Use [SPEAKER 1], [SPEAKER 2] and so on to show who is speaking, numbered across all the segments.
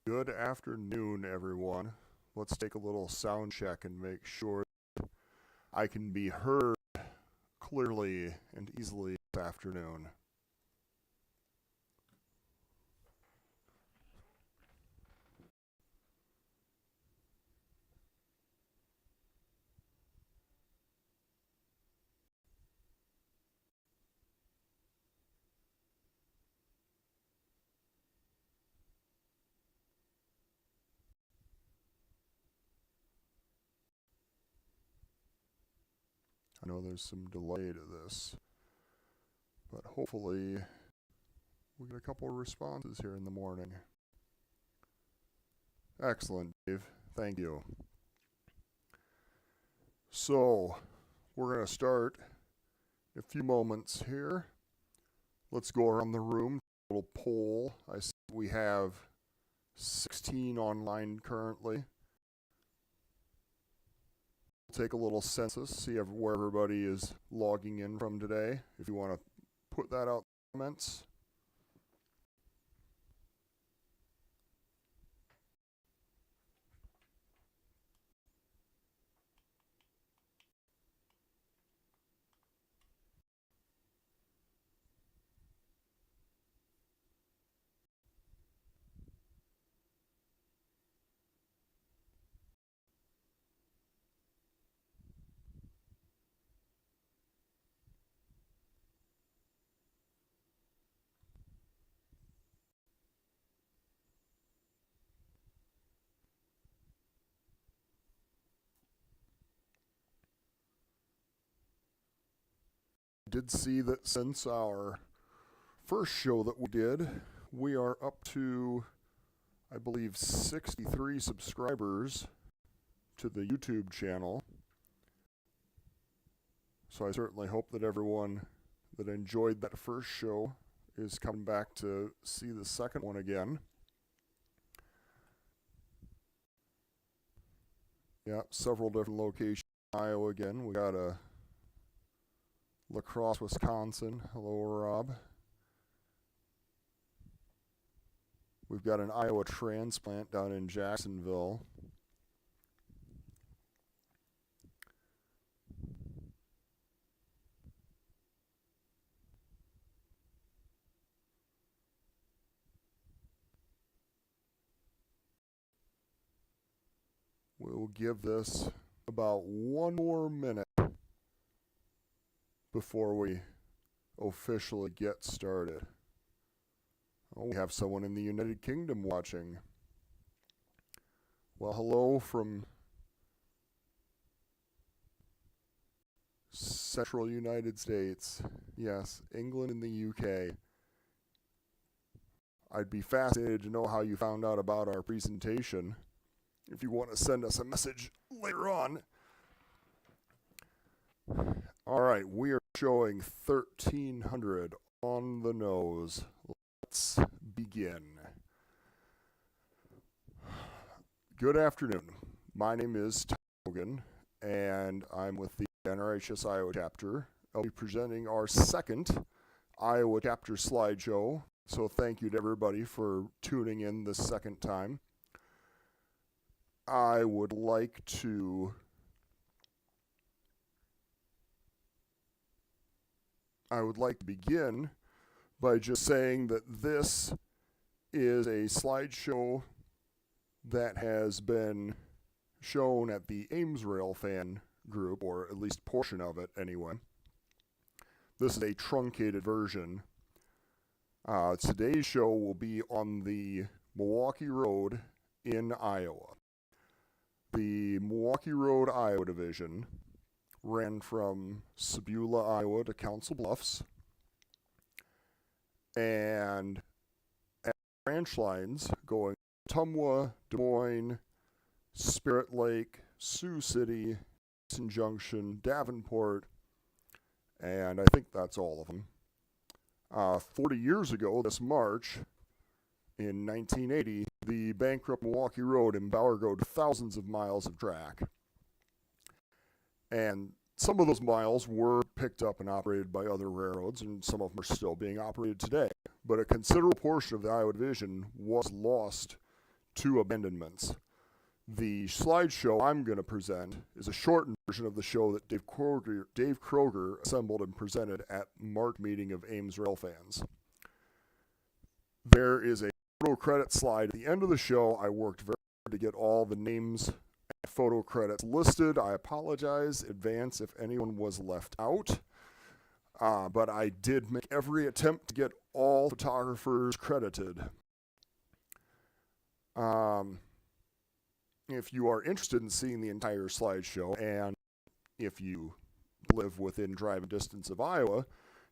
[SPEAKER 1] Good afternoon, everyone. Let's take a little sound check and make sure that I can be heard clearly and easily this afternoon. I know there's some delay to this, but hopefully we get a couple of responses here in the morning. Excellent, Dave. Thank you. So, we're going to start in a few moments here. Let's go around the room, a little poll. I see we have 16 online currently. Take a little census, see where everybody is logging in from today. If you want to put that out in the comments. Did see that since our first show that we did, we are up to, I believe, 63 subscribers to the YouTube channel. So I certainly hope that everyone that enjoyed that first show is coming back to see the second one again. Yeah, several different locations in Iowa again. We got a La Crosse, Wisconsin. Hello, Rob. We've got an Iowa transplant down in Jacksonville. We'll give this about one more minute before we officially get started. Oh, we have someone in the United Kingdom watching. Well, hello from Central United States. Yes, England and the UK. I'd be fascinated to know how you found out about our presentation. If you want to send us a message later on. All right, we are showing 1300 on the nose. Let's begin. Good afternoon. My name is Tom Hogan, and I'm with the NRHS Iowa chapter. I'll be presenting our second Iowa chapter slideshow, so thank you to everybody for tuning in this second time. I would like to begin by just saying that this is a slideshow that has been shown at the Ames Rail fan group, or at least portion of it anyway. This is a truncated version. Today's show will be on the Milwaukee Road in Iowa. The Milwaukee Road, Iowa division ran from Sabula, Iowa to Council Bluffs, and at branch lines going Tumwa, Des Moines, Spirit Lake, Sioux City, Mason Junction, Davenport, and I think that's all of them. 40 years ago, this March, in 1980, the bankrupt Milwaukee Road embargoed thousands of miles of track. And some of those miles were picked up and operated by other railroads, and some of them are still being operated today. But a considerable portion of the Iowa division was lost 2 abandonments. The slideshow I'm going to present is a shortened version of the show that Dave Kroger assembled and presented at March meeting of Ames Rail fans. There is a photo credit slide at the end of the show. I worked very hard to get all the names and photo credits listed. I apologize in advance if anyone was left out. But I did make every attempt to get all photographers credited. If you are interested in seeing the entire slideshow, and if you live within driving distance of Iowa,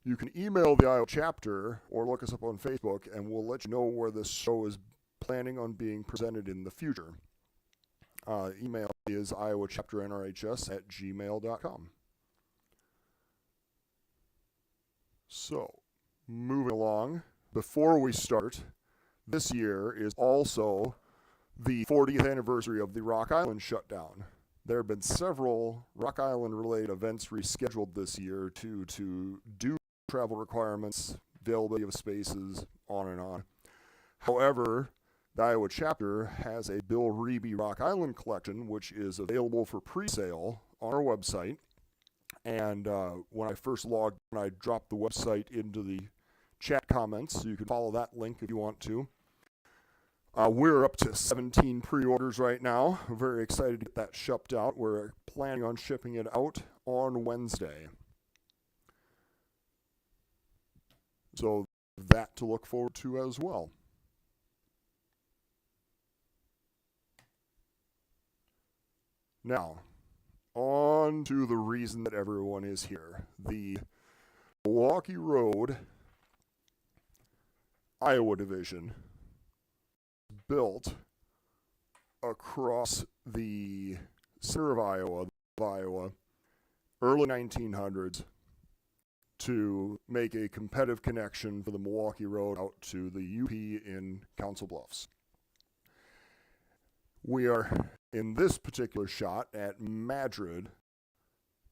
[SPEAKER 1] you can email the Iowa chapter or look us up on Facebook, and we'll let you know where this show is planning on being presented in the future. Email is iowachapternrhs@gmail.com. So, moving along, before we start, this year is also the 40th anniversary of the Rock Island shutdown. There have been several Rock Island-related events rescheduled this year to do travel requirements, availability of spaces, on and on. However, the Iowa chapter has a Bill Reeby Rock Island collection, which is available for pre-sale on our website. And when I first logged in, I dropped the website into the chat comments, so you can follow that link if you want to. We're up to 17 pre-orders right now. We're very excited to get that shipped out. We're planning on shipping it out on Wednesday. So that to look forward to as well. Now, on to the reason that everyone is here. The Milwaukee Road, Iowa Division, built across the center of Iowa, early 1900s, to make a competitive connection for the Milwaukee Road out to the UP in Council Bluffs. We are in this particular shot at Madrid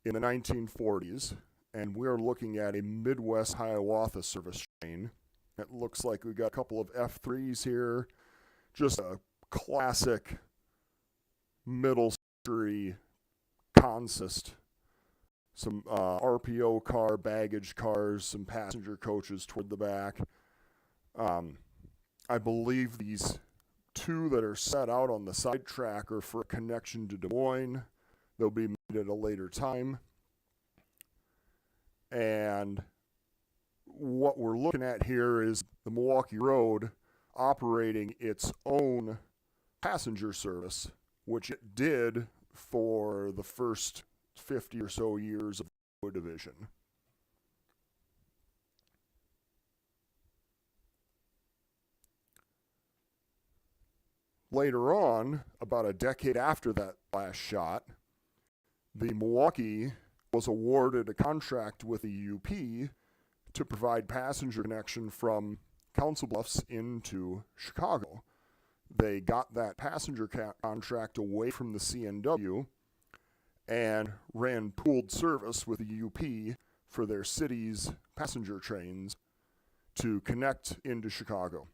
[SPEAKER 1] in the 1940s, and we're looking at a Midwest Hiawatha service train. It looks like we've got a couple of F3s here, just a classic middle century consist. Some RPO car, baggage cars, some passenger coaches toward the back. I believe these 2 that are set out on the side track are for a connection to Des Moines. They'll be made at a later time. And what we're looking at here is the Milwaukee Road operating its own passenger service, which it did for the first 50 or so years of the division. Later on, about a decade after that last shot, the Milwaukee was awarded a contract with the UP to provide passenger connection from Council Bluffs into Chicago. They got that passenger contract away from the CNW and ran pooled service with the UP for their city's passenger trains to connect into Chicago.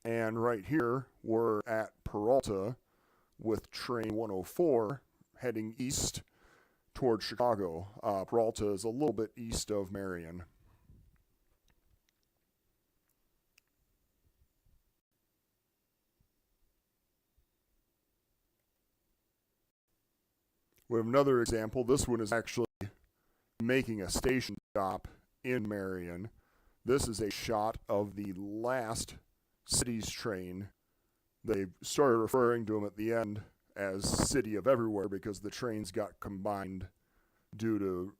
[SPEAKER 1] And right here, we're at Peralta with train 104 heading east toward Chicago. Peralta is a little bit east of Marion. We have another example. This one is actually making a station stop in Marion. This is a shot of the last city's train. They started referring to them at the end as City of Everywhere because the trains got combined due to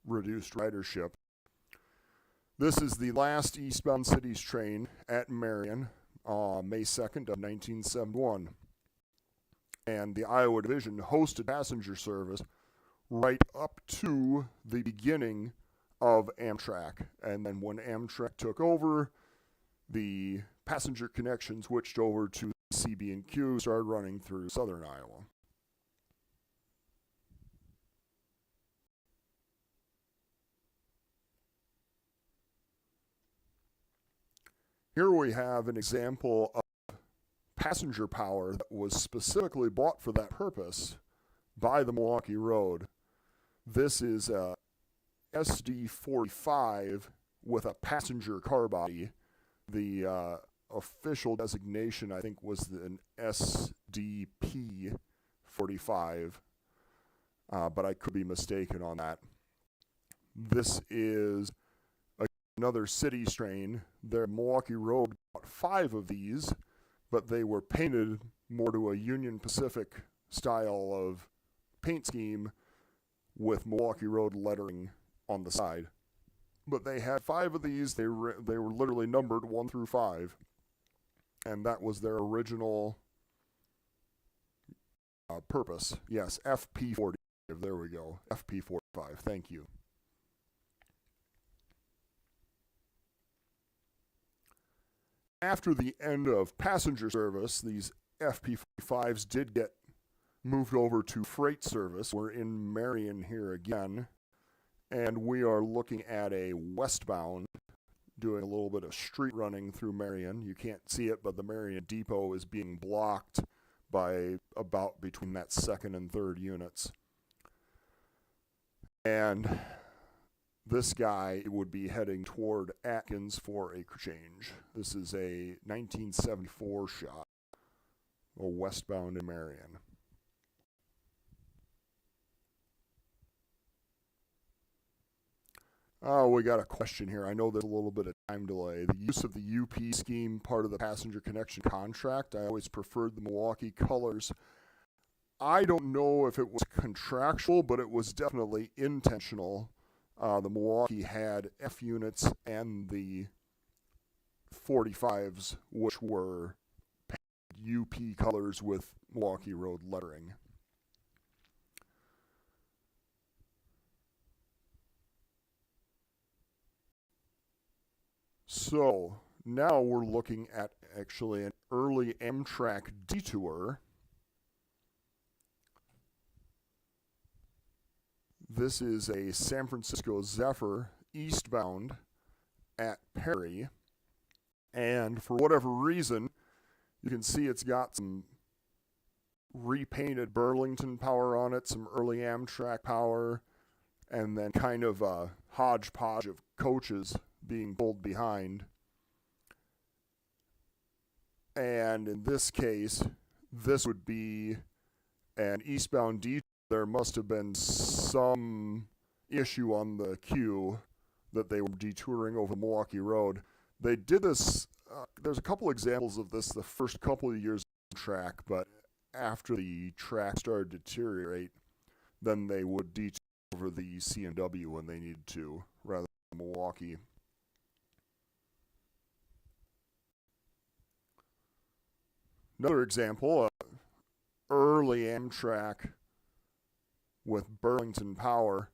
[SPEAKER 1] reduced ridership. This is the last eastbound city's train at Marion, May 2nd of 1971. And the Iowa Division hosted passenger service right up to the beginning of Amtrak. And then when Amtrak took over, the passenger connection switched over to CB&Q, started running through southern Iowa. Here we have an example of passenger power that was specifically bought for that purpose by the Milwaukee Road. This is a SD45 with a passenger car body. The official designation, I think, was an SDP 45, but I could be mistaken on that. This is another city strain. The Milwaukee Road bought 5 of these, but they were painted more to a Union Pacific style of paint scheme with Milwaukee Road lettering on the side. But they had 5 of these. They were literally numbered 1 through 5, and that was their original purpose. Yes, FP45. There we go. FP45. Thank you. After the end of passenger service, these FP45s did get moved over to freight service. We're in Marion here again, and we are looking at a westbound, doing a little bit of street running through Marion. You can't see it, but the Marion depot is being blocked by about between that 2nd and 3rd units. And this guy would be heading toward Atkins for a change. This is a 1974 shot, a westbound in Marion. Oh, we got a question here. I know there's a little bit of time delay. The use of the UP scheme, part of the passenger connection contract. I always preferred the Milwaukee colors. I don't know if it was contractual, but it was definitely intentional. The Milwaukee had F units and the 45s, which were UP colors with Milwaukee Road lettering. So now we're looking at actually an early Amtrak detour. This is a San Francisco Zephyr eastbound at Perry. And for whatever reason, you can see it's got some repainted Burlington power on it, some early Amtrak power, and then kind of a hodgepodge of coaches being pulled behind. And in this case, this would be an eastbound detour. There must have been some issue on the queue that they were detouring over Milwaukee Road. They did this, there's a couple examples of this the first couple of years on track, but after the track started to deteriorate, then they would detour over the C&W when they needed to, rather than Milwaukee. Another example, early Amtrak with Burlington power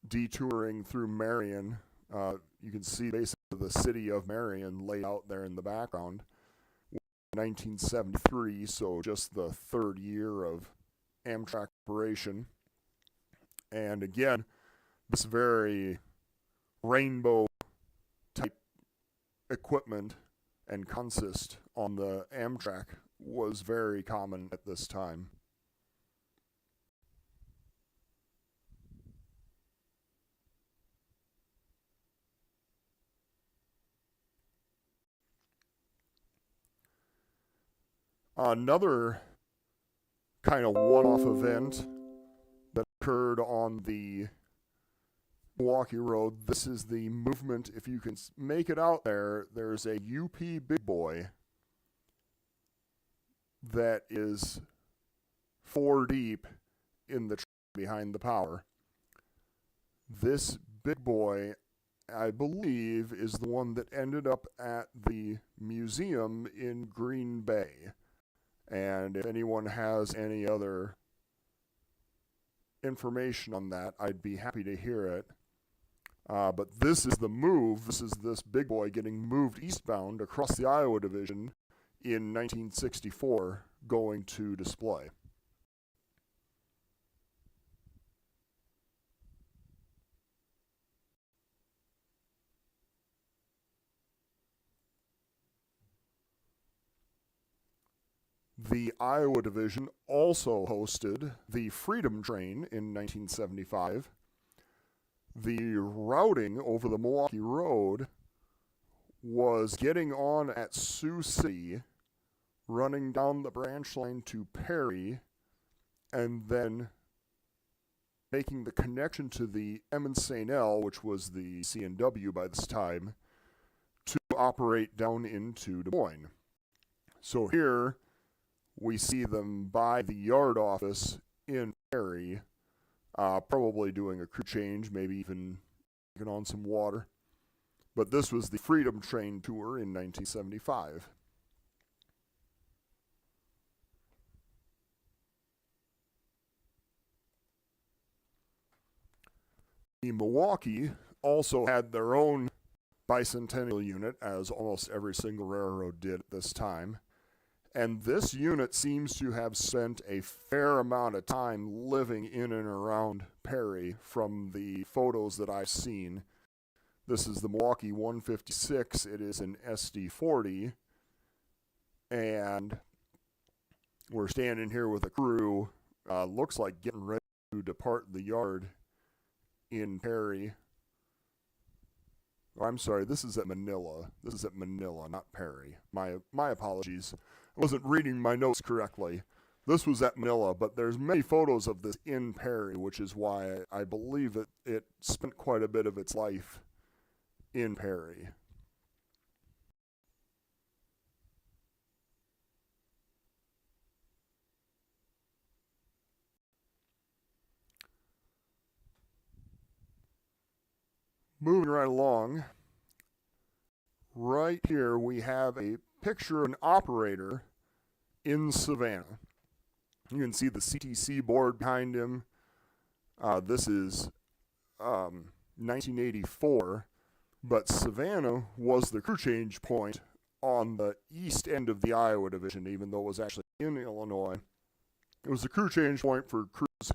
[SPEAKER 1] detouring through Marion. You can see basically the city of Marion laid out there in the background. 1973, so just the 3rd year of Amtrak operation. And again, this very rainbow type equipment and consist on the Amtrak was very common at this time. Another kind of one-off event that occurred on the Milwaukee Road. This is the movement. If you can make it out there, there's a UP big boy that is 4 deep in the behind the power. This big boy, I believe, is the one that ended up at the museum in Green Bay. And if anyone has any other information on that, I'd be happy to hear it. But this is the move. This is this big boy getting moved eastbound across the Iowa Division in 1964, going to display. The Iowa Division also hosted the Freedom Train in 1975. The routing over the Milwaukee Road was getting on at Sioux City, running down the branch line to Perry, and then making the connection to the Emmons-St. L, which was the C&W by this time, to operate down into Des Moines. So here we see them by the yard office in Perry, probably doing a crew change, maybe even taking on some water. But this was the Freedom Train tour in 1975. The Milwaukee also had their own bicentennial unit, as almost every single railroad did at this time. And this unit seems to have spent a fair amount of time living in and around Perry from the photos that I've seen. This is the Milwaukee 156. It is an SD40. And we're standing here with a crew. Looks like getting ready to depart the yard in Perry. Oh, I'm sorry, this is at Manila. This is at Manila, not Perry. My apologies. I wasn't reading my notes correctly. This was at Manila, but there's many photos of this in Perry, which is why I believe it spent quite a bit of its life in Perry. Moving right along, right here we have a picture of an operator in Savannah. You can see the CTC board behind him. This is 1984, but Savannah was the crew change point on the east end of the Iowa Division, even though it was actually in Illinois. It was the crew change point for crews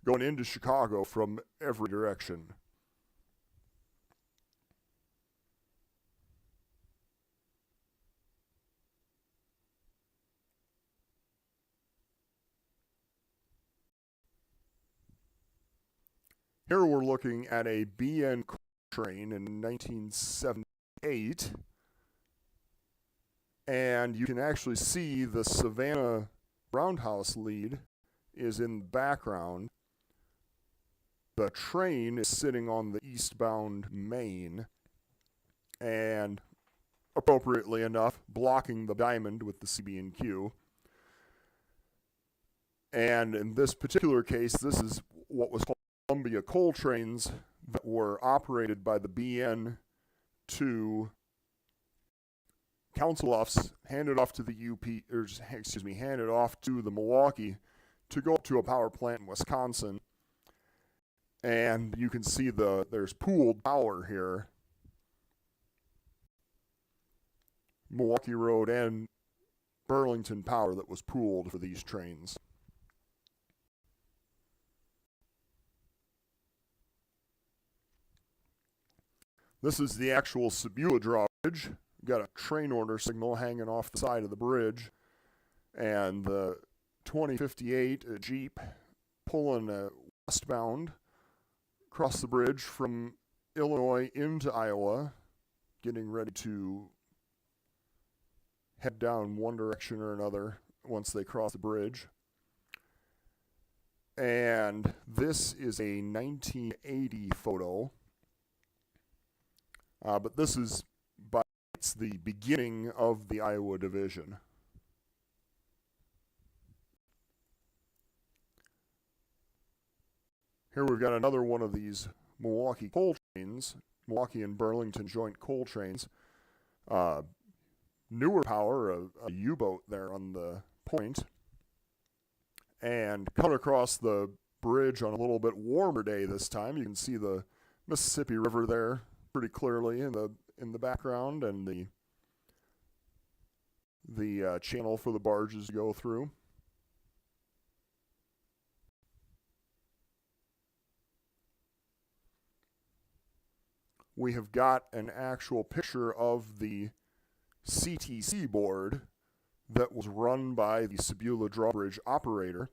[SPEAKER 1] going into Chicago from every direction. Here we're looking at a BN train in 1978, and you can actually see the Savannah roundhouse lead is in the background. The train is sitting on the eastbound main, and appropriately enough, blocking the diamond with the CB&Q. And in this particular case, this is what was called Columbia coal trains that were operated by the BN to Council Bluffs, handed off to the handed off to the Milwaukee to go to a power plant in Wisconsin. And you can see there's pooled power here. Milwaukee Road and Burlington Power that was pooled for these trains. This is the actual Sabula drawbridge. Got a train order signal hanging off the side of the bridge. And the 2058 Jeep pulling westbound across the bridge from Illinois into Iowa, getting ready to head down one direction or another once they cross the bridge. And this is a 1980 photo. But this is it's the beginning of the Iowa Division. Here we've got another one of these Milwaukee coal trains, Milwaukee and Burlington joint coal trains. Newer power, a U-boat there on the point. And coming across the bridge on a little bit warmer day this time, you can see the Mississippi River there pretty clearly in the background, and the channel for the barges to go through. We have got an actual picture of the CTC board that was run by the Sabula drawbridge operator.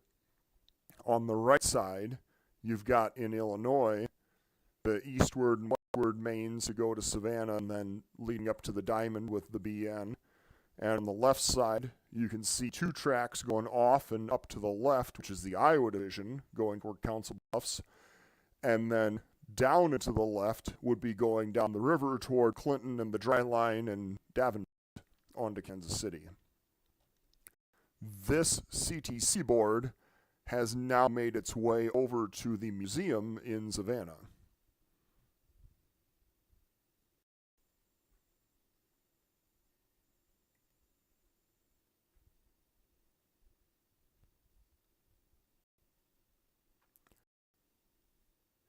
[SPEAKER 1] On the right side, you've got in Illinois the eastward and westward mains to go to Savannah and then leading up to the Diamond with the BN. And on the left side, you can see two tracks going off and up to the left, which is the Iowa division, going toward Council Bluffs. And then down and to the left would be going down the river toward Clinton and the Dry Line and Davenport on to Kansas City. This CTC board has now made its way over to the museum in Savannah.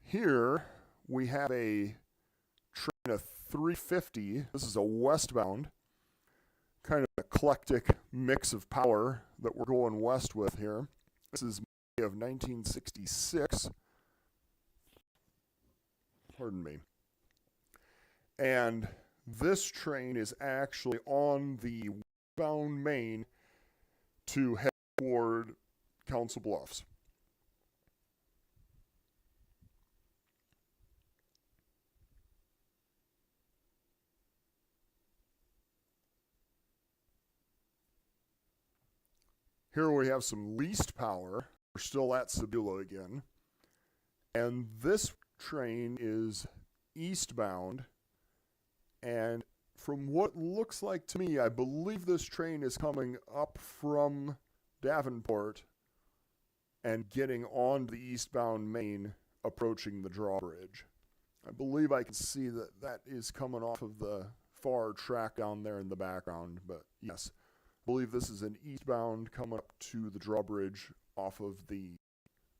[SPEAKER 1] Here we have a train of 350. This is a westbound, kind of eclectic mix of power that we're going west with here. This is May of 1966. Pardon me. And this train is actually on the westbound main to head toward Council Bluffs. Here we have some leased power. We're still at Sabula again. And this train is eastbound. And from what looks like to me, I believe this train is coming up from Davenport and getting on the eastbound main, approaching the drawbridge. I believe I can see that that is coming off of the far track down there in the background, but yes. I believe this is an eastbound coming up to the drawbridge off of the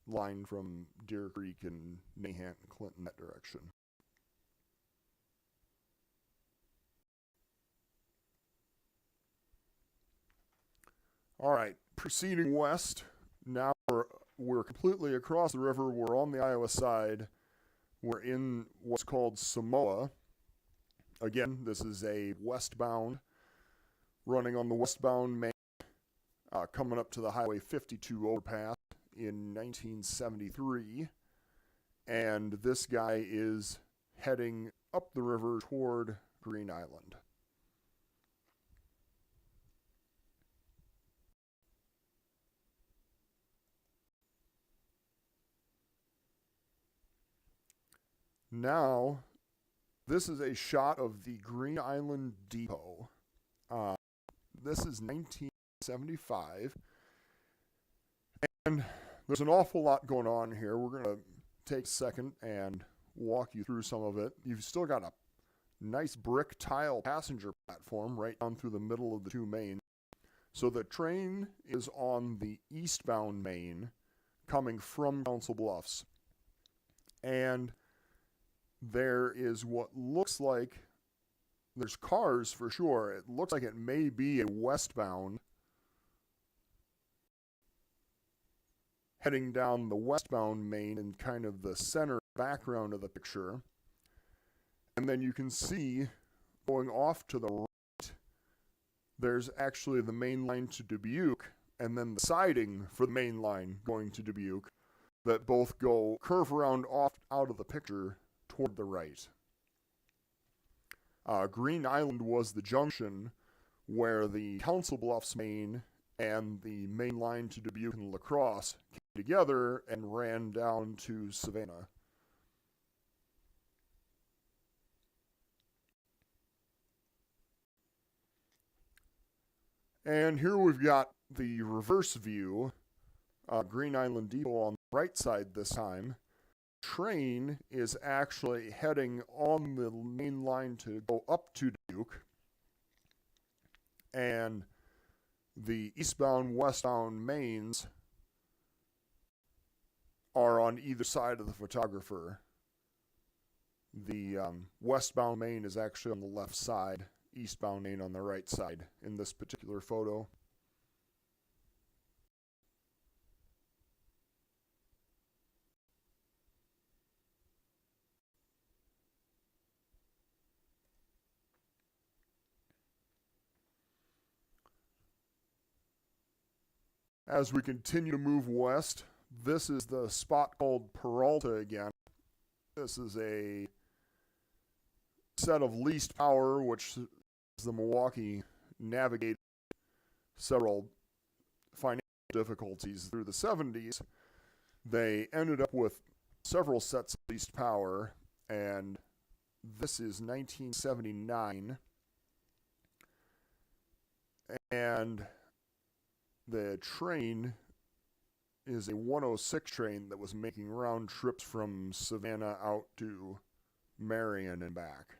[SPEAKER 1] line from Deer Creek and Nahant and Clinton, that direction. All right, proceeding west. Now we're completely across the river. We're on the Iowa side. We're in what's called Samoa. Again, this is a westbound, running on the westbound main, coming up to the Highway 52 overpass in 1973. And this guy is heading up the river toward Green Island. Now, this is a shot of the Green Island Depot. This is 1975. And there's an awful lot going on here. We're going to take a second and walk you through some of it. You've still got a nice brick tile passenger platform right down through the middle of the two mains. So the train is on the eastbound main coming from Council Bluffs. And there is what looks like, there's cars for sure. It looks like it may be a westbound heading down the westbound main in kind of the center background of the picture. And then you can see going off to the right, there's actually the main line to Dubuque and then the siding for the main line going to Dubuque that both go curve around off out of the picture toward the right. Green Island was the junction where the Council Bluffs main and the main line to Dubuque and La Crosse came together and ran down to Savannah. And here we've got the reverse view, Green Island Depot on the right side this time. Train is actually heading on the main line to go up to Dubuque, and the eastbound westbound mains are on either side of the photographer. The westbound main is actually on the left side, eastbound main on the right side in this particular photo. As we continue to move west, this is the spot called Peralta again. This is a set of leased power, which the Milwaukee navigated several financial difficulties through the 70s. They ended up with several sets of leased power, and this is 1979. And the train is a 106 train that was making round trips from Savannah out to Marion and back.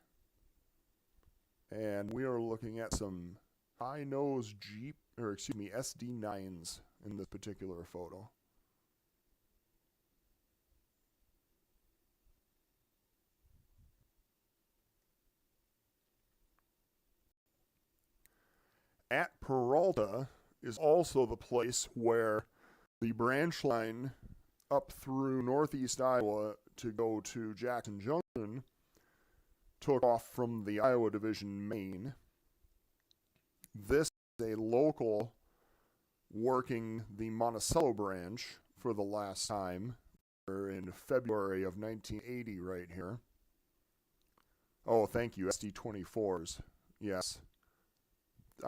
[SPEAKER 1] And we are looking at some high-nose SD9s in this particular photo. At Peralta is also the place where the branch line up through northeast Iowa to go to Jackson Junction took off from the Iowa Division, Maine. This is a local working the Monticello branch for the last time. We're in February of 1980 right here. Oh, thank you, SD24s. Yes.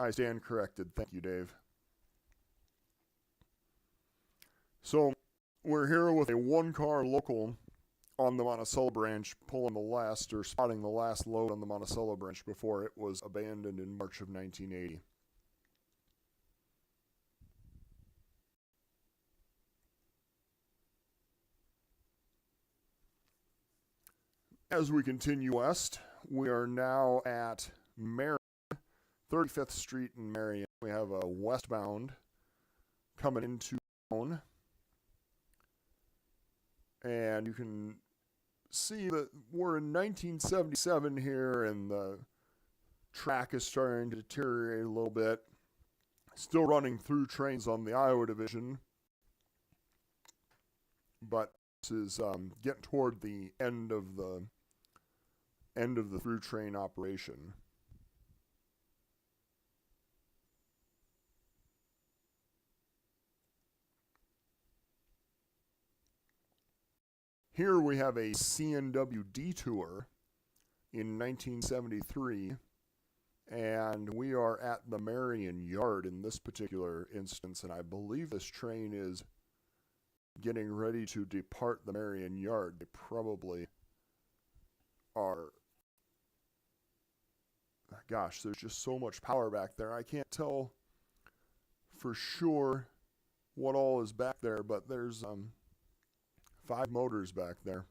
[SPEAKER 1] I stand corrected. Thank you, Dave. So, we're here with a one-car local on the Monticello branch, pulling the last, or spotting the last load on the Monticello branch before it was abandoned in March of 1980. As we continue west, we are now at Marion, 35th Street in Marion. We have a westbound coming into town. And you can see that we're in 1977 here, and the track is starting to deteriorate a little bit. Still running through trains on the Iowa Division, but this is getting toward the end of the through train operation. Here we have a CNW detour in 1973, and we are at the Marion Yard in this particular instance, and I believe this train is getting ready to depart the Marion Yard. They probably are. Gosh, there's just so much power back there. I can't tell for sure what all is back there, but there's 5 motors back there.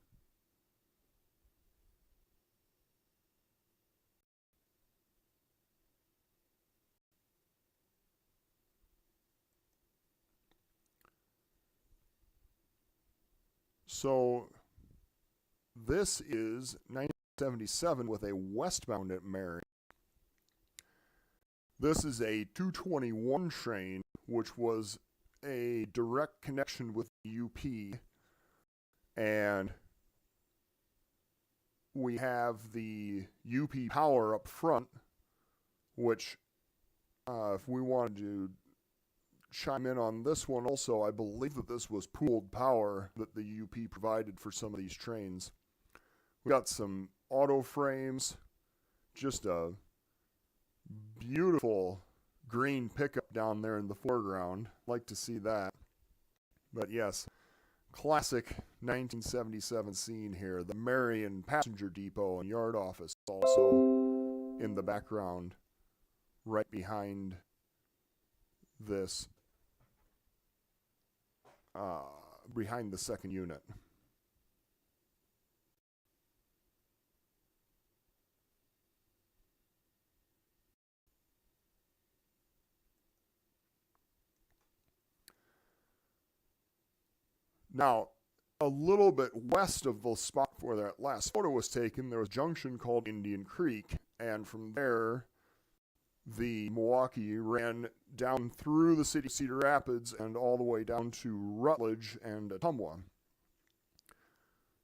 [SPEAKER 1] So this is 1977 with a westbound at Marion. This is a 221 train, which was a direct connection with the UP. And we have the UP power up front, which if we wanted to chime in on this one also, I believe that this was pooled power that the UP provided for some of these trains. We got some auto frames, just a beautiful green pickup down there in the foreground. Like to see that. But yes, classic 1977 scene here. The Marion Passenger Depot and Yard Office also in the background, right behind this, behind the second unit. Now, a little bit west of the spot where that last photo was taken, there was a junction called Indian Creek, and from there, the Milwaukee ran down through the city of Cedar Rapids and all the way down to Rutledge and Ottumwa.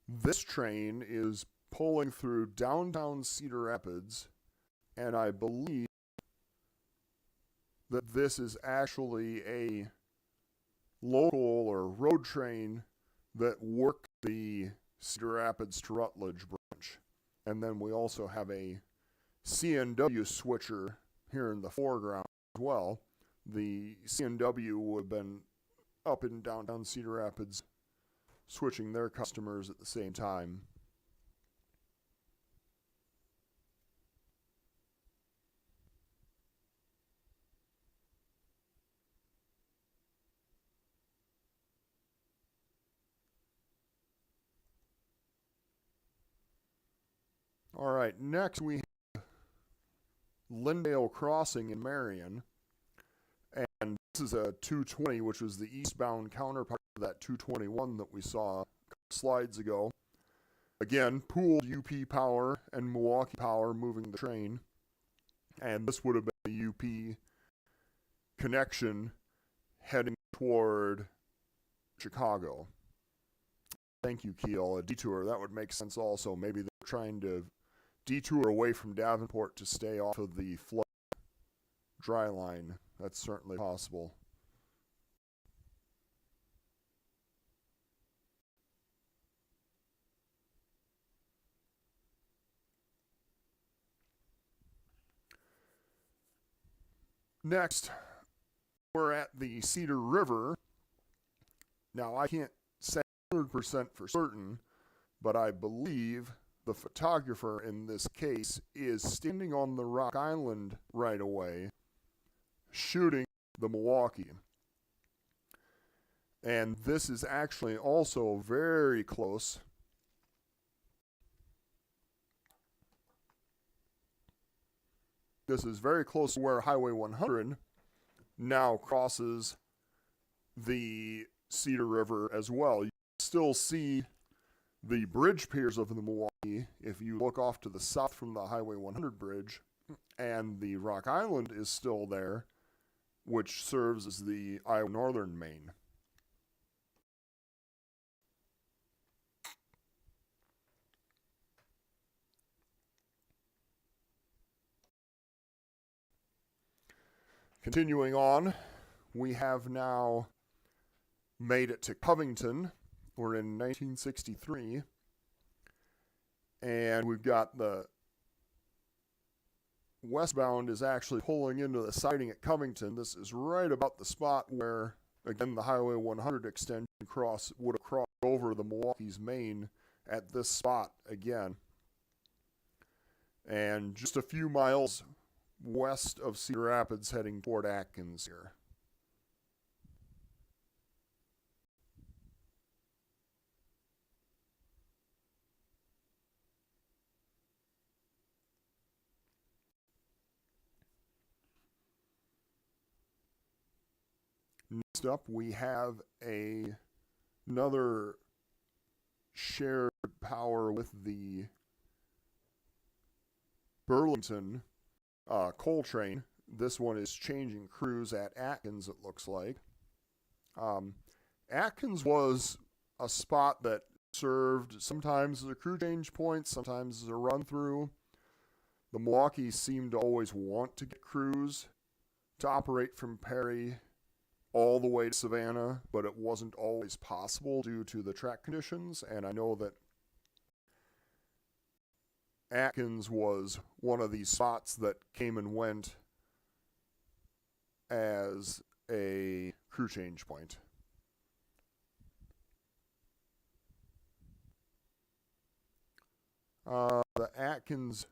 [SPEAKER 1] This train is pulling through downtown Cedar Rapids, and I believe that this is actually a local or road train that worked the Cedar Rapids to Rutledge branch. And then we also have a CNW switcher here in the foreground as well. The CNW would have been up in downtown Cedar Rapids switching their customers at the same time. All right, next we have Lindale Crossing in Marion. And this is a 220, which was the eastbound counterpart of that 221 that we saw slides ago. Again, pooled UP power and Milwaukee power moving the train. And this would have been a UP connection heading toward Chicago. Thank you, Keel. A detour, that would make sense also. Maybe they're trying to detour away from Davenport to stay off of the flood dry line. That's certainly possible. Next, we're at the Cedar River. Now, I can't say 100% for certain, but I believe the photographer in this case is standing on the Rock Island right away, shooting the Milwaukee. And this is actually also very close. This is very close to where Highway 100 now crosses the Cedar River as well. You still see the bridge piers of the Milwaukee if you look off to the south from the Highway 100 bridge, and the Rock Island is still there, which serves as the Iowa Northern Main. Continuing on, we have now made it to Covington. We're in 1963, and we've got the westbound is actually pulling into the siding at Covington. This is right about the spot where, again, the Highway 100 extension would have crossed over the Milwaukee's main at this spot again. And just a few miles west of Cedar Rapids heading toward Atkins here. Next up, we have another shared power with the Burlington coal train. This one is changing crews at Atkins, it looks like. Atkins was a spot that served sometimes as a crew change point, sometimes as a run-through. The Milwaukee seemed to always want to get crews to operate from Perry all the way to Savannah, but it wasn't always possible due to the track conditions, and I know that Atkins was one of these spots that came and went as a crew change point. The Atkins,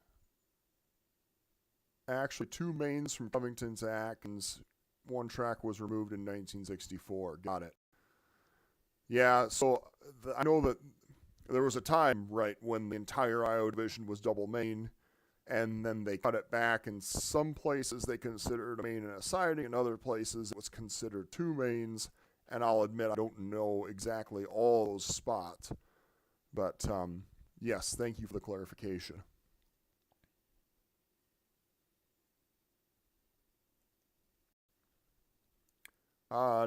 [SPEAKER 1] actually two mains from Covington to Atkins, one track was removed in 1964. Got it. Yeah, so I know that there was a time, right, when the entire Iowa division was double main, and then they cut it back. In some places, they considered a main and a siding. In other places, it was considered two mains. And I'll admit, I don't know exactly all those spots. But, yes, thank you for the clarification.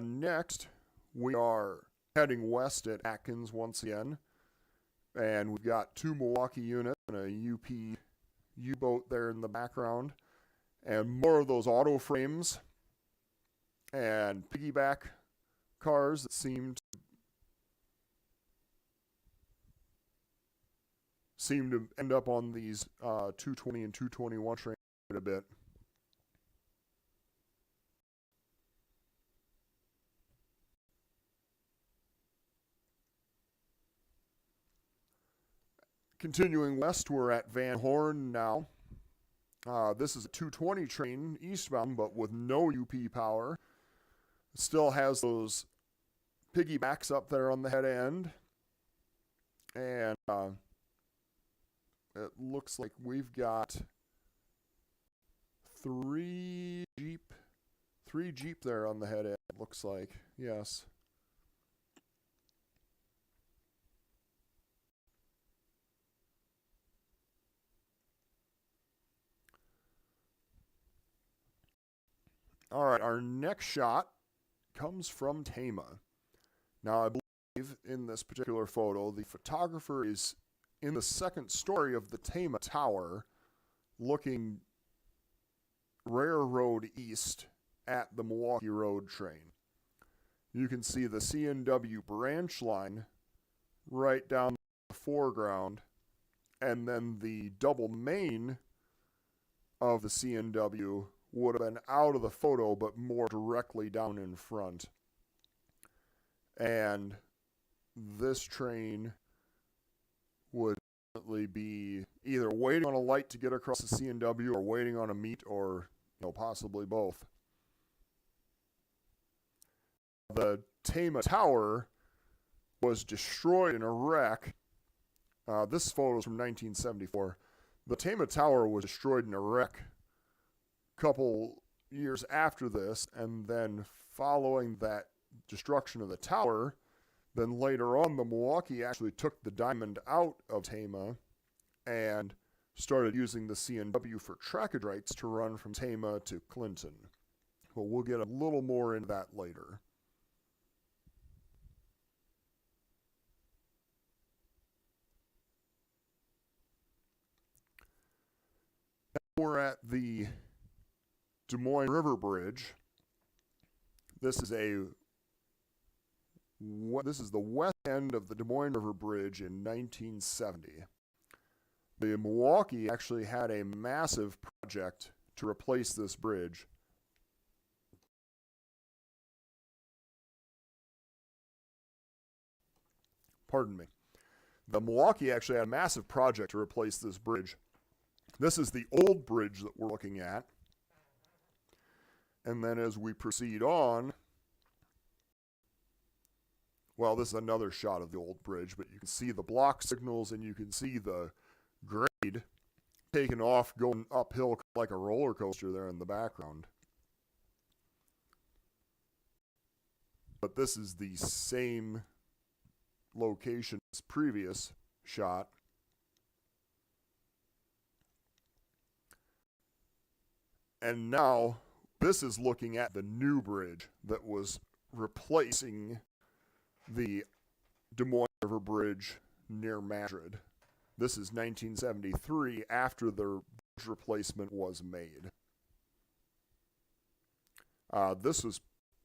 [SPEAKER 1] Next, we are heading west at Atkins once again. And we've got two Milwaukee units and a UP U-boat there in the background. And more of those auto frames and piggyback cars that seem to end up on these 220 and 221 trains quite a bit. Continuing west, we're at Van Horn now. This is a 220 train eastbound, but with no UP power. It still has those piggybacks up there on the head end. And it looks like we've got three Jeep there on the head end, it looks like. Yes. All right, our next shot comes from Tama. Now, I believe in this particular photo, the photographer is in the second story of the Tama Tower, looking railroad east at the Milwaukee Road train. You can see the C&W branch line right down the foreground, and then the double main of the C&W would have been out of the photo, but more directly down in front. And this train would definitely be either waiting on a light to get across the C&W or waiting on a meet, or possibly both. The Tama Tower was destroyed in a wreck. This photo is from 1974. The Tama Tower was destroyed in a wreck couple years after this, and then following that destruction of the tower, then later on the Milwaukee actually took the diamond out of Tama and started using the C&W for trackage rights to run from Tama to Clinton. But we'll get a little more into that later. Now we're at the Des Moines River Bridge. This is the west end of the Des Moines River Bridge in 1970. The Milwaukee actually had a massive project to replace this bridge. Pardon me. The Milwaukee actually had a massive project to replace this bridge. This is the old bridge that we're looking at. And then as we proceed on, well, this is another shot of the old bridge, but you can see the block signals and you can see the grade taking off, going uphill like a roller coaster there in the background. But this is the same location as previous shot. And now this is looking at the new bridge that was replacing the Des Moines River Bridge near Madrid. This is 1973, after the bridge replacement was made. This was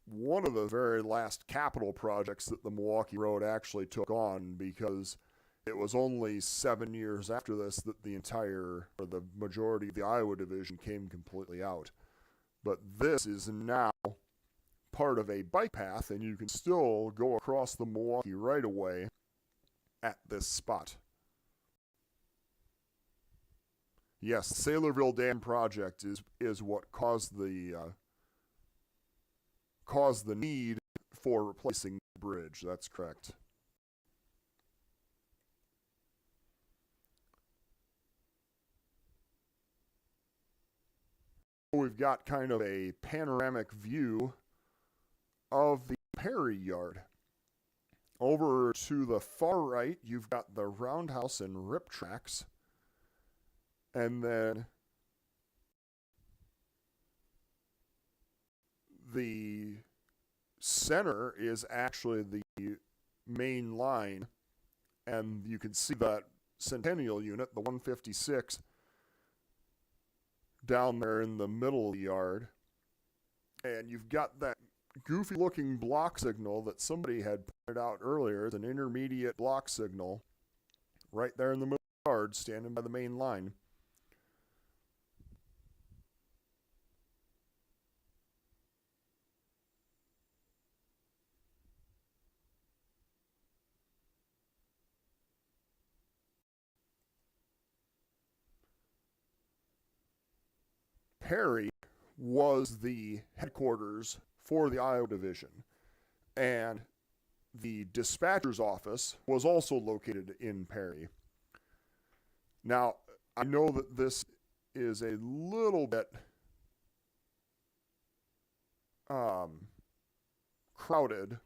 [SPEAKER 1] one of the very last capital projects that the Milwaukee Road actually took on, because it was only 7 years after this that the majority of the Iowa division came completely out. But this is now part of a bike path, and you can still go across the Milwaukee right away at this spot. Yes, the Saylorville Dam project is what caused the need for replacing the bridge. That's correct. We've got kind of a panoramic view of the Perry yard. Over to the far right, you've got the roundhouse and rip tracks. And then the center is actually the main line. And you can see that Centennial unit, the 156, down there in the middle of the yard. And you've got that goofy looking block signal that somebody had pointed out earlier is an intermediate block signal right there in the middle of the yard, standing by the main line. Perry was the headquarters for the Iowa Division, and the dispatcher's office was also located in Perry. Now, I know that this is a little bit crowded,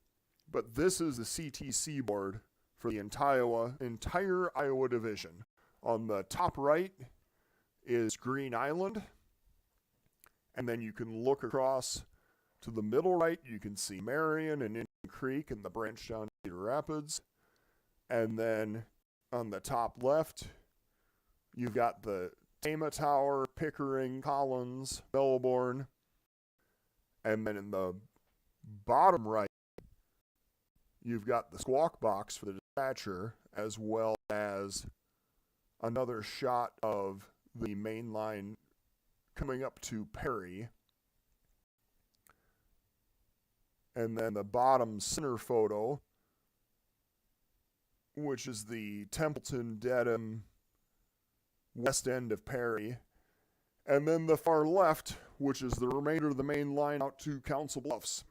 [SPEAKER 1] but this is the CTC board for the entire Iowa Division. On the top right is Green Island, and then you can look across to the middle right. You can see Marion and Indian Creek and the branch down to Cedar Rapids. And then on the top left, you've got the Tama Tower, Pickering, Collins, Melbourne. And then in the bottom right, you've got the squawk box for the dispatcher, as well as another shot of the main line coming up to Perry. And then the bottom center photo, which is the Templeton, Dedham, west end of Perry. And then the far left, which is the remainder of the main line out to Council Bluffs.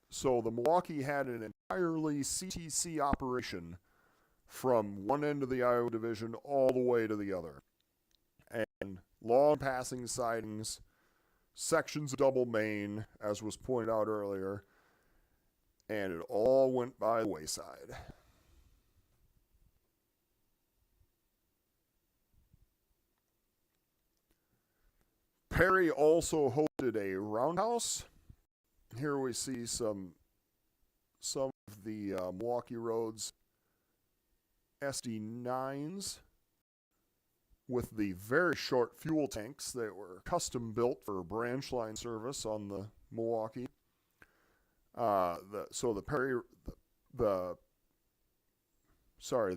[SPEAKER 1] So the Milwaukee had an entirely CTC operation from one end of the Iowa Division all the way to the other. And long passing sidings, sections of double main, as was pointed out earlier, and it all went by the wayside. Perry also hosted a roundhouse. Here we see some of the Milwaukee Roads SD9s with the very short fuel tanks that were custom built for branch line service on the Milwaukee. The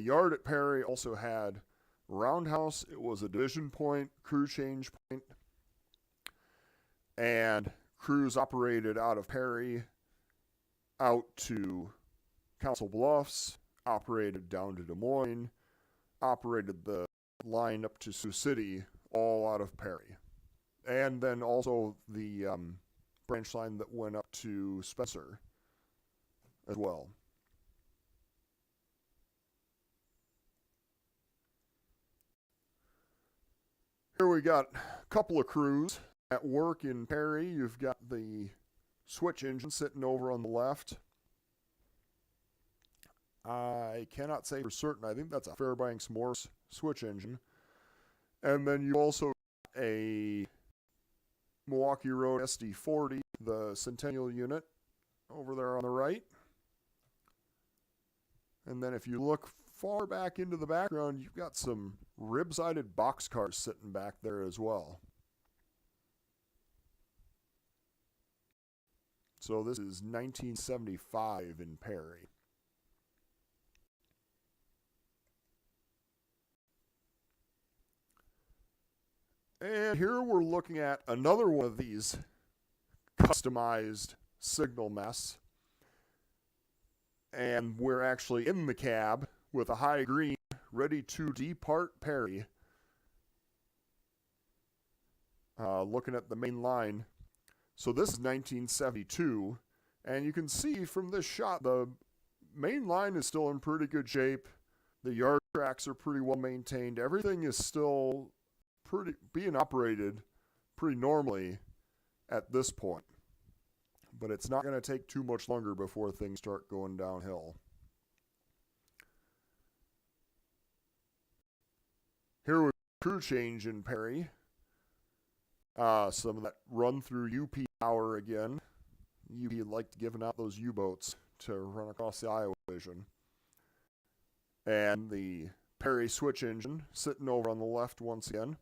[SPEAKER 1] yard at Perry also had roundhouse. It was a division point, crew change point, and crews operated out of Perry out to Council Bluffs, operated down to Des Moines, operated the line up to Sioux City, all out of Perry. And then also the branch line that went up to Spencer as well. Here we got a couple of crews at work in Perry. You've got the switch engine sitting over on the left. I cannot say for certain. I think that's a Fairbanks Morse switch engine. And then you also got a Milwaukee Road SD40, the Centennial unit, over there on the right. And then if you look far back into the background, you've got some rib-sided boxcars sitting back there as well. So this is 1975 in Perry. And here we're looking at another one of these customized signal mess. And we're actually in the cab with a high green ready to depart Perry. Looking at the main line. So this is 1972, and you can see from this shot the main line is still in pretty good shape. The yard tracks are pretty well maintained. Everything is still being operated pretty normally at this point. But it's not going to take too much longer before things start going downhill. Here we crew change in Perry. Some of that run through UP power again. UP liked giving out those U-boats to run across the Iowa Division. And the Perry switch engine sitting over on the left once again.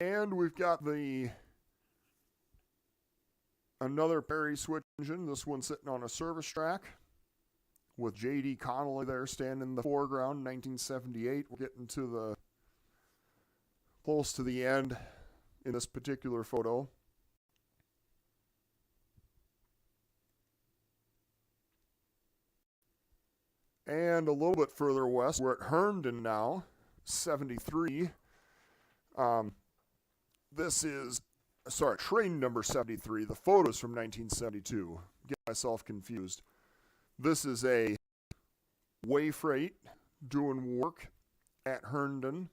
[SPEAKER 1] And we've got another Perry switch engine, this one sitting on a service track with J.D. Connolly there standing in the foreground, 1978. We're getting to close to the end in this particular photo. And a little bit further west, we're at Herndon now, 73. This is, train number 73. The photo's from 1972. Get myself confused. This is a way freight doing work at Herndon.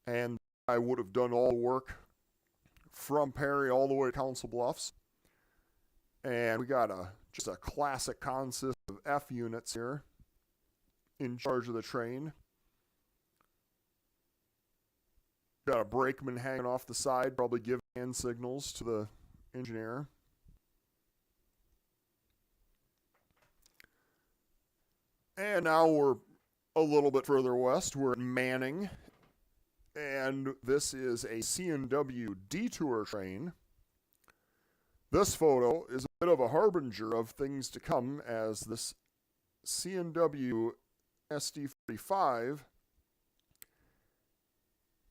[SPEAKER 1] And I would have done all the work from Perry all the way to Council Bluffs. And we got just a classic consist of F units here in charge of the train. Got a brakeman hanging off the side, probably giving hand signals to the engineer. And now we're a little bit further west. We're at Manning. And this is a C&W detour train. This photo is a bit of a harbinger of things to come, as this C&W SD45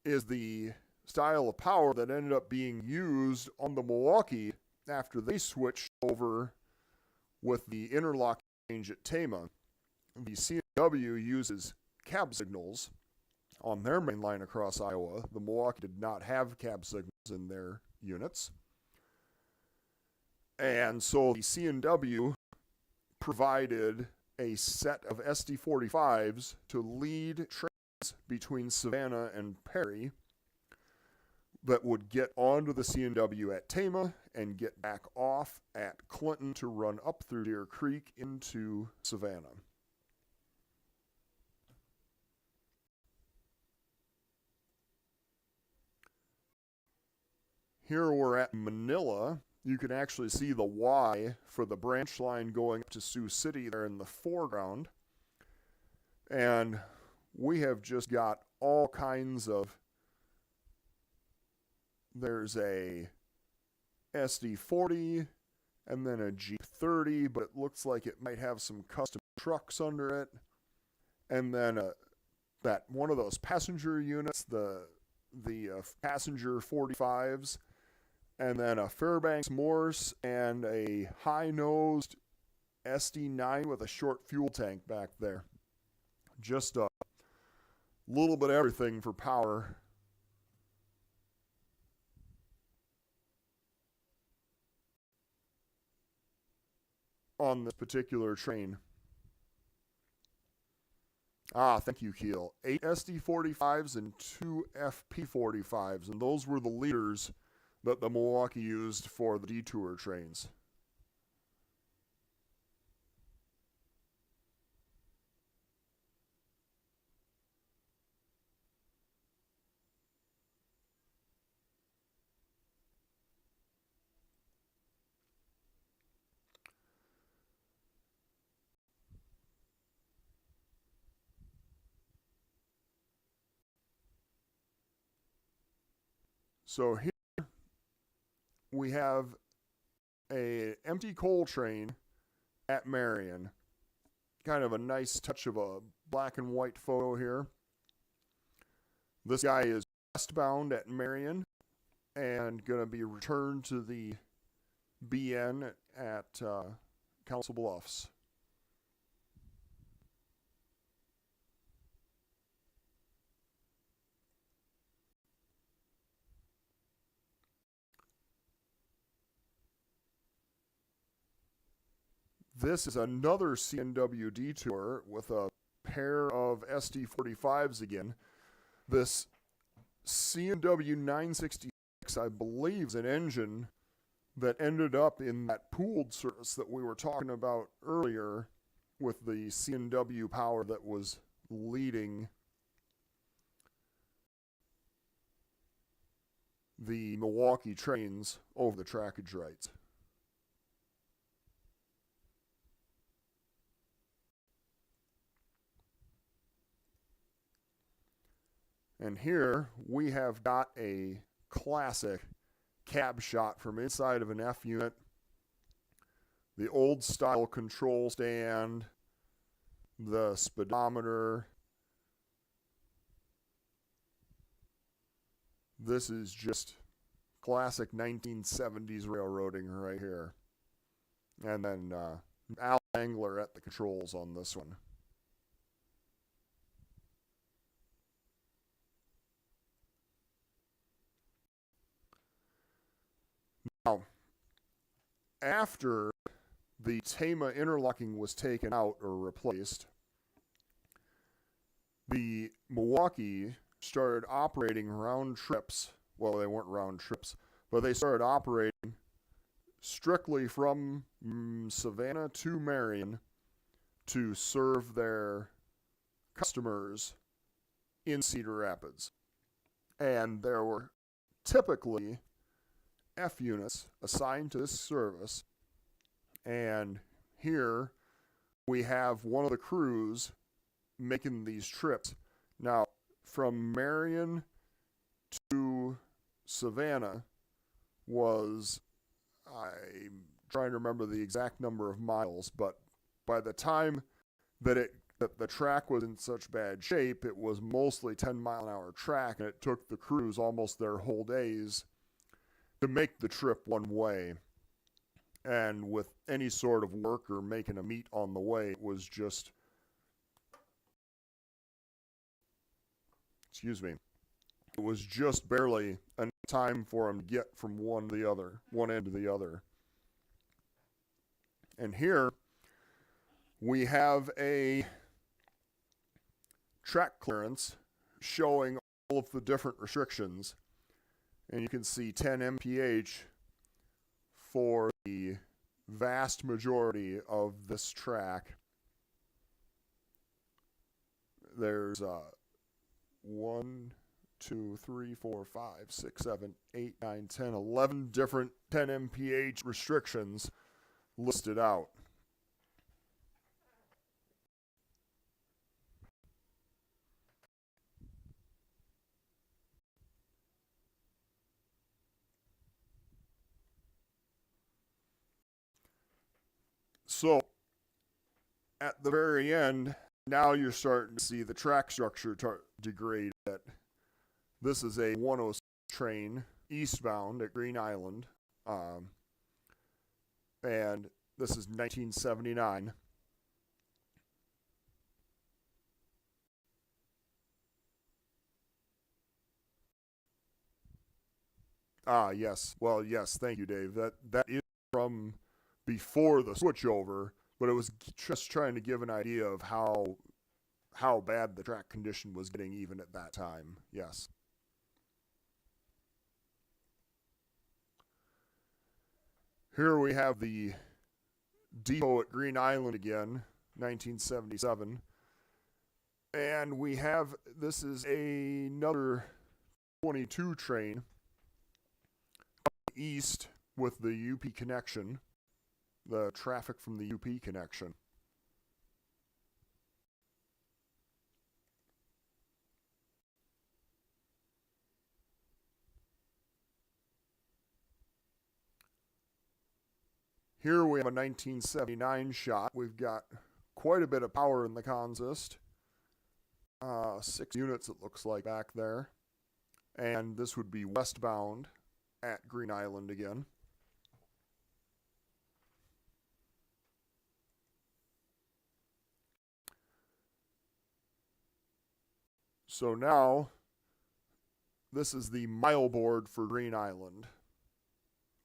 [SPEAKER 1] is the style of power that ended up being used on the Milwaukee after they switched over with the interlock change at Tama. The C&W uses cab signals on their main line across Iowa. The Milwaukee did not have cab signals in their units. And so the C&W provided a set of SD45s to lead trains between Savannah and Perry that would get onto the C&W at Tama and get back off at Clinton to run up through Deer Creek into Savannah. Here we're at Manila. You can actually see the Y for the branch line going up to Sioux City there in the foreground. And we have just got all kinds of, there's a SD40 and then a G30, but it looks like it might have some custom trucks under it. And then that one of those passenger units, the passenger 45s, and then a Fairbanks Morse and a high-nosed SD9 with a short fuel tank back there. Just a little bit of everything for power. On this particular train. Thank you, Keel. 8 SD45s and 2 FP45s, and those were the leaders that the Milwaukee used for the detour trains. So here we have an empty coal train at Marion. Kind of a nice touch of a black and white photo here. This guy is westbound at Marion and going to be returned to the BN at Council Bluffs. This is another C&W detour with a pair of SD45s again. This C&W 966, I believe, is an engine that ended up in that pooled service that we were talking about earlier with the C&W power that was leading the Milwaukee trains over the trackage rights. And here we have got a classic cab shot from inside of an F unit. The old style control stand, the speedometer. This is just classic 1970s railroading right here. And then Al Angler at the controls on this one. Now, after the Tama interlocking was taken out or replaced, the Milwaukee started operating round trips. Well, they weren't round trips, but they started operating strictly from Savannah to Marion to serve their customers in Cedar Rapids. And there were typically F units assigned to this service. And here we have one of the crews making these trips. Now, from Marion to Savannah was, I'm trying to remember the exact number of miles, but by the time that the track was in such bad shape, it was mostly 10-mile-an-hour track, and it took the crews almost their whole days to make the trip one way. And with any sort of work or making a meet on the way, it was just, it was just barely enough time for them to get from one end to the other. And here we have a track clearance showing all of the different restrictions. And you can see 10 mph for the vast majority of this track. There's 1, 2, 3, 4, 5, 6, 7, 8, 9, 10, 11 different 10 mph restrictions listed out. So, at the very end, now you're starting to see the track structure degrade. This is a 106 train eastbound at Green Island, and this is 1979. Yes. Well, yes, thank you, Dave. That is from before the switchover, but it was just trying to give an idea of how bad the track condition was getting even at that time. Yes. Here we have the depot at Green Island again, 1977. And we have, this is another 22 train east with the UP connection, the traffic from the UP connection. Here we have a 1979 shot. We've got quite a bit of power in the consist. 6 units it looks like back there. And this would be westbound at Green Island again. So now, this is the mile board for Green Island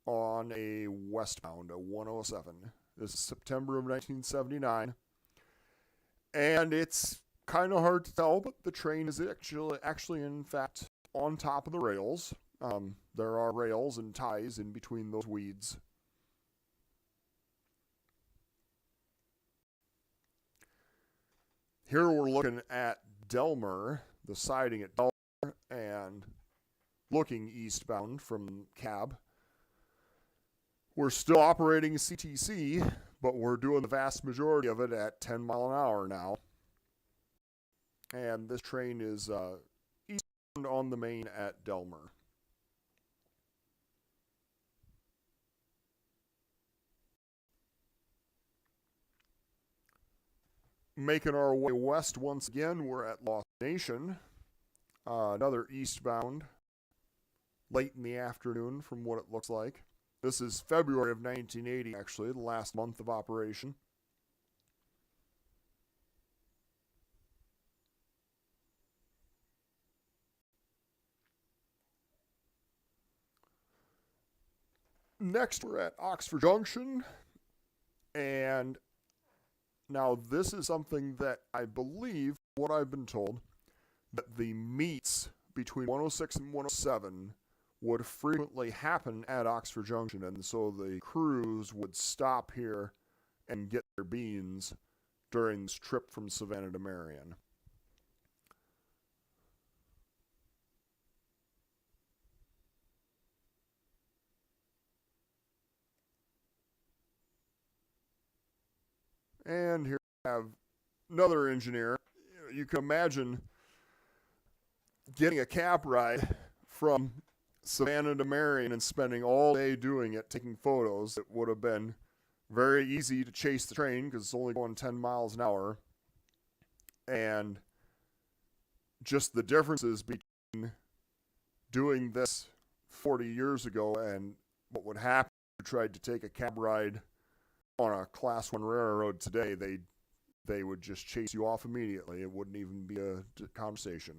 [SPEAKER 1] on a westbound, a 107. This is September of 1979. And it's kind of hard to tell, but the train is actually in fact on top of the rails. There are rails and ties in between those weeds. Here we're looking at Delmer, the siding at Delmer, and looking eastbound from Cab. We're still operating CTC, but we're doing the vast majority of it at 10 mile an hour now. And this train is east on the main at Delmer. Making our way west once again, we're at Lost Nation, another eastbound, late in the afternoon from what it looks like. This is February of 1980, actually, the last month of operation. Next, we're at Oxford Junction, and now this is something that I believe, what I've been told, that the meets between 106 and 107 would frequently happen at Oxford Junction, and so the crews would stop here and get their beans during this trip from Savannah to Marion. And here we have another engineer. You can imagine getting a cab ride from Savannah to Marion and spending all day doing it, taking photos. It would have been very easy to chase the train because it's only going 10 miles an hour. And just the differences between doing this 40 years ago and what would happen if you tried to take a cab ride on a Class 1 railroad today. They would just chase you off immediately. It wouldn't even be a conversation.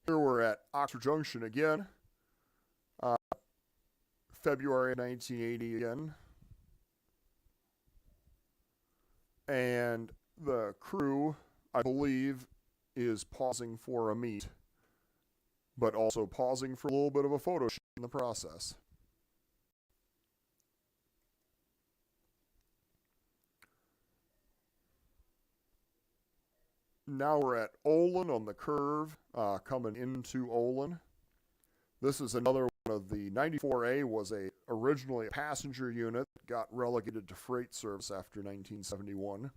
[SPEAKER 1] Here we're at Oxford Junction again. February 1980 again. And the crew, I believe, is pausing for a meet, but also pausing for a little bit of a photo shoot in the process. Now we're at Olin on the curve, coming into Olin. This is another one of the 94A was originally a passenger unit, got relegated to freight service after 1971.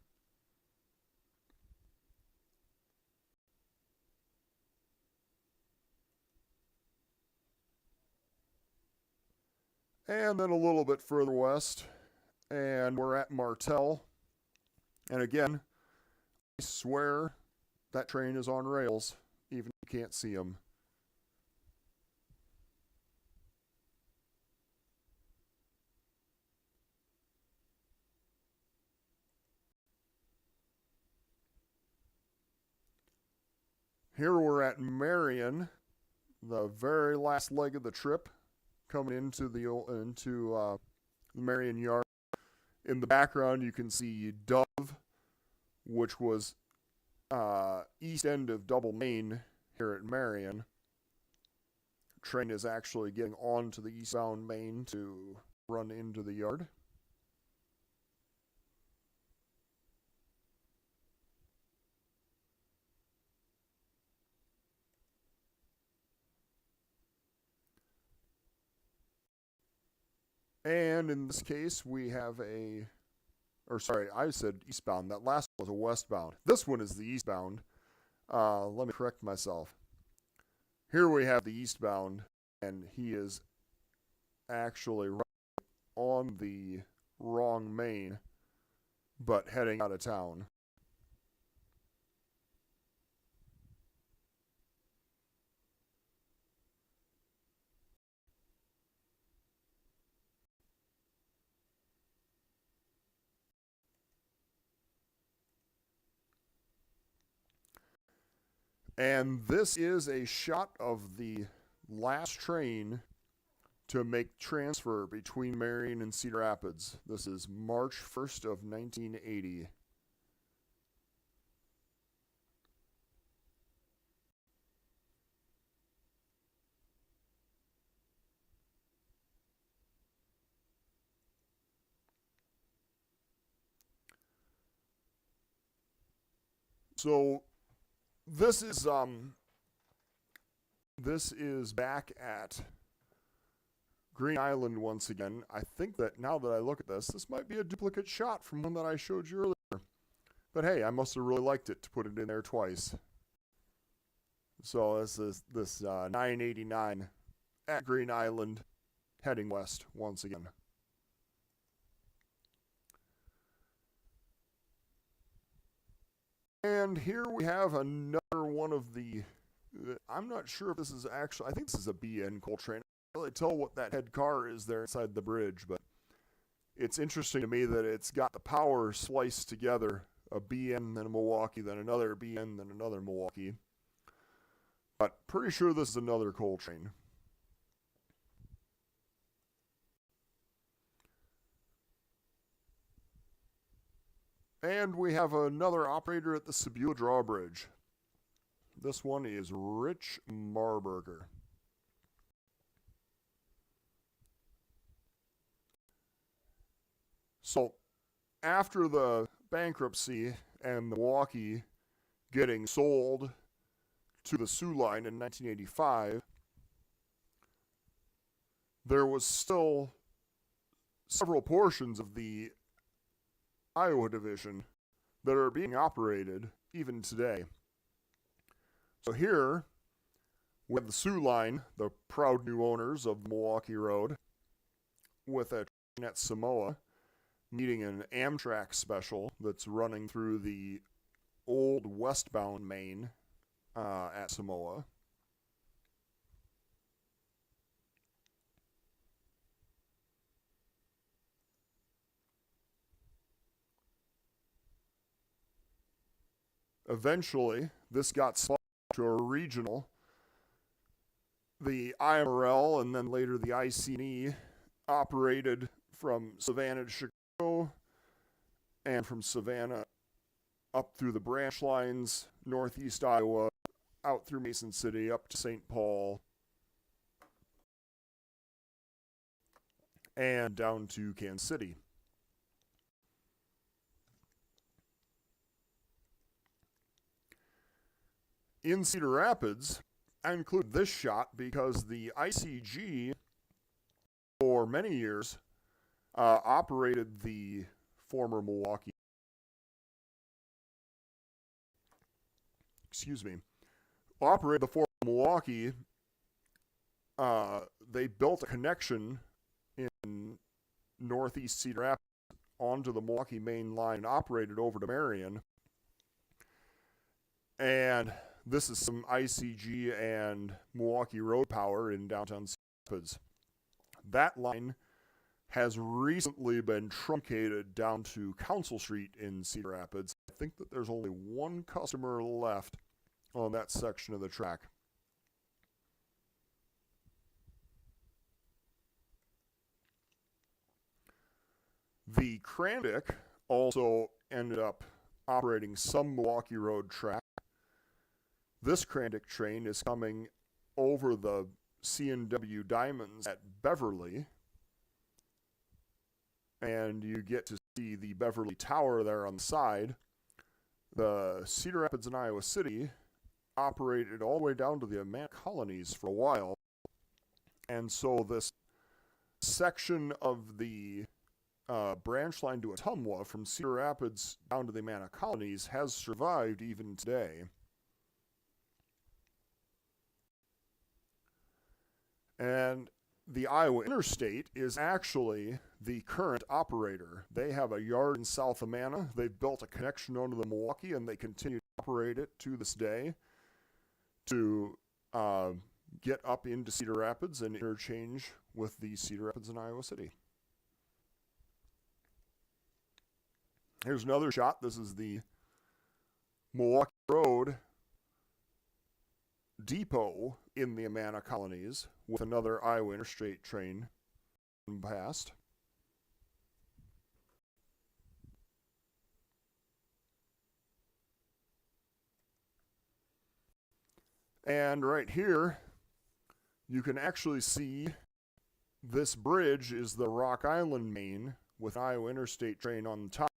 [SPEAKER 1] And then a little bit further west, and we're at Martel. And again, I swear that train is on rails, even if you can't see them. Here we're at Marion, the very last leg of the trip, coming into the Marion Yard. In the background, you can see Dove, which was east end of Double Main here at Marion. Train is actually getting onto the eastbound main to run into the yard. And in this case, we have I said eastbound. That last one was a westbound. This one is the eastbound. Let me correct myself. Here we have the eastbound, and he is actually right on the wrong main, but heading out of town. And this is a shot of the last train to make transfer between Marion and Cedar Rapids. This is March 1st of 1980. So this is back at Green Island once again. I think that now that I look at this, this might be a duplicate shot from one that I showed you earlier. But hey, I must have really liked it to put it in there twice. So this is this 989 at Green Island, heading west once again. And here we have another one of the, I'm not sure if this is actually, I think this is a BN coal train. I can't really tell what that head car is there inside the bridge, but it's interesting to me that it's got the power sliced together, a BN, then a Milwaukee, then another BN, then another Milwaukee. But pretty sure this is another coal train. And we have another operator at the Sabula drawbridge. This one is Rich Marburger. So, after the bankruptcy and the Milwaukee getting sold to the Sioux Line in 1985, there was still several portions of the Iowa division that are being operated even today. So here, we have the Sioux Line, the proud new owners of the Milwaukee Road, with a train at Samoa, meeting an Amtrak special that's running through the old westbound main at Samoa. Eventually, this got split to a regional. The IMRL and then later the IC&E operated from Savannah to Chicago and from Savannah up through the branch lines, northeast Iowa, out through Mason City, up to St. Paul, and down to Kansas City. In Cedar Rapids, I include this shot because the ICG, for many years, operated the former Milwaukee. Operated the former Milwaukee. They built a connection in northeast Cedar Rapids onto the Milwaukee main line and operated over to Marion. And this is some ICG and Milwaukee road power in downtown Cedar Rapids. That line has recently been truncated down to Council Street in Cedar Rapids. I think that there's only one customer left on that section of the track. The Krandic also ended up operating some Milwaukee Road track. This Krandic train is coming over the C&W Diamonds at Beverly. And you get to see the Beverly Tower there on the side. The Cedar Rapids and Iowa City operated all the way down to the Amana colonies for a while. And so this section of the branch line to Ottumwa from Cedar Rapids down to the Amana colonies has survived even today. And the Iowa Interstate is actually the current operator. They have a yard in South Amana. They've built a connection onto the Milwaukee, and they continue to operate it to this day to get up into Cedar Rapids and interchange with the Cedar Rapids and Iowa City. Here's another shot. This is the Milwaukee Road depot in the Amana colonies with another Iowa Interstate train past. And right here, you can actually see this bridge is the Rock Island main with Iowa Interstate train on the top.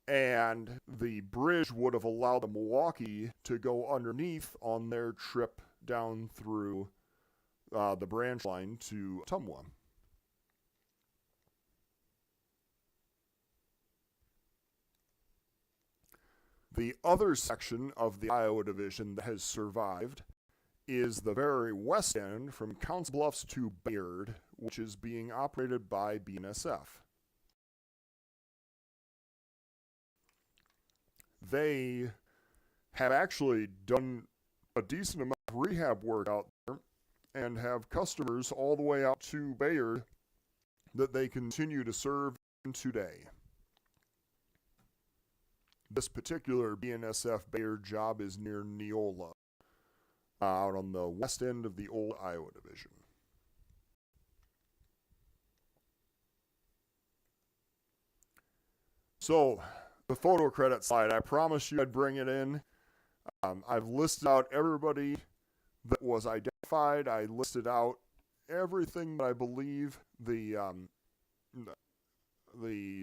[SPEAKER 1] And the bridge would have allowed the Milwaukee to go underneath on their trip down through the branch line to Ottumwa. The other section of the Iowa division that has survived is the very west end from Council Bluffs to Bayard, which is being operated by BNSF. They have actually done a decent amount of rehab work out there and have customers all the way out to Bayard that they continue to serve today. This particular BNSF Bayard job is near Neola, out on the west end of the old Iowa division. So, the photo credit slide, I promised you I'd bring it in. I've listed out everybody that was identified. I listed out everything that I believe the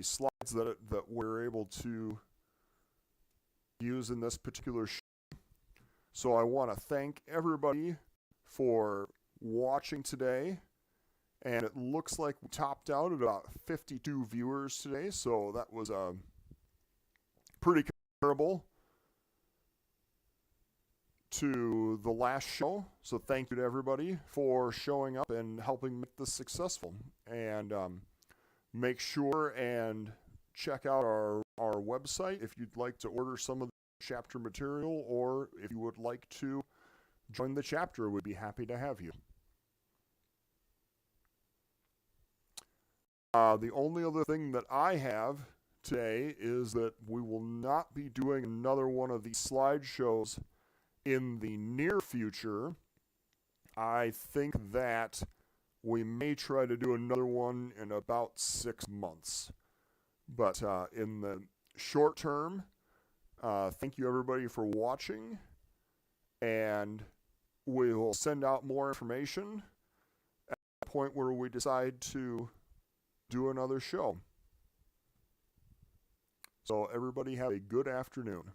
[SPEAKER 1] slides that we're able to use in this particular show. So I want to thank everybody for watching today. And it looks like we topped out at about 52 viewers today, so that was pretty comparable to the last show. So thank you to everybody for showing up and helping make this successful. And make sure and check out our website if you'd like to order some of the chapter material, or if you would like to join the chapter, we'd be happy to have you. The only other thing that I have today is that we will not be doing another one of these slideshows in the near future. I think that we may try to do another one in about 6 months. But in the short term, thank you everybody for watching, and we will send out more information at the point where we decide to do another show. So everybody have a good afternoon.